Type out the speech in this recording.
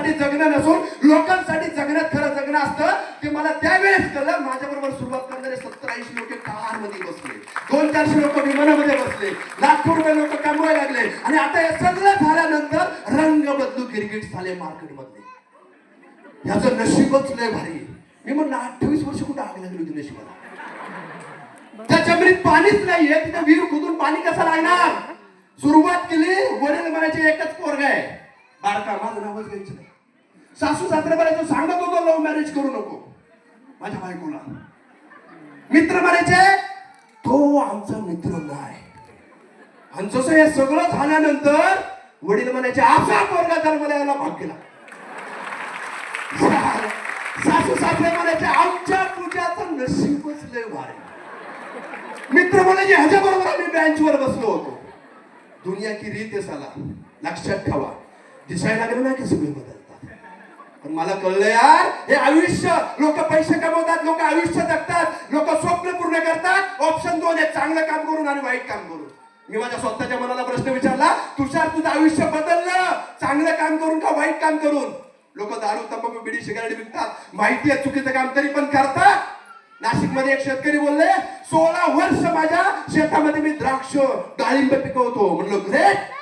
स्वतःसाठी जगणं नसून लोकांसाठी जगण्यात खरं जगणं असतं ते मला त्यावेळेस कळलं. माझ्याबरोबर सुरुवात करणारे 70-80 लोक कारमध्ये बसले, 200-400 लोक विमानामध्ये बसले, लाखो रुपये लोक कमवायला लागले आणि आता हे सगळं झाल्यानंतर रंग बदलू गिरगिट झाले मार्केटमधले. ह्याचं नशीबच लय भारी. मी म्हणलं 28 वर्ष कुठे आग लागली होती नशिबाला. त्या जमिनीत पाणीच नाहीये, तिथे विहीर खोदून पाणी कसं लागणार. सुरुवात केली, वडील म्हणायचे एकच पोरगा आहे बारका, माझं नावच घ्यायचं नाही. सासू सासरे म्हणायचं सांगत होतो लव्ह मॅरेज करू नको माझ्या बायकोला. मित्र म्हणायचे तो आमचा मित्र नाही. आणि जसं हे सगळं झाल्यानंतर वडील म्हणायचे असा पोरगा जन्माला यायला भाग केला. सासू सासरे म्हणायचे आमच्या पूजाचं नशीबच लय भारी. मित्र म्हणायचे ह्याच्या बरोबर आम्ही बेंचवर बसलो होतो. दुनिया की रीत आहे साला, लक्षात ठेवा. दिसायला लागलं ना की सगळे बदलतात. पण मला कळलं यार, हे आयुष्य, लोक पैसे कमवतात, लोक आयुष्य जगतात, लोक स्वप्न पूर्ण करतात. ऑप्शन 2 आहे, चांगलं काम करून आणि वाईट काम करून. मी माझ्या स्वतःच्या मनाला प्रश्न विचारला, तुषार तुझं आयुष्य बदललं चांगलं काम करून का वाईट काम करून? लोक दारू तंबाखू बिडी सिगारेट विकतात, माहिती आहे चुकीचं काम तरी पण करतात. नाशिक मध्ये एक शेतकरी बोलले 16 वर्ष माझ्या शेतामध्ये मी द्राक्ष डाळिंब पिकवतो. म्हणलं ग्रेट.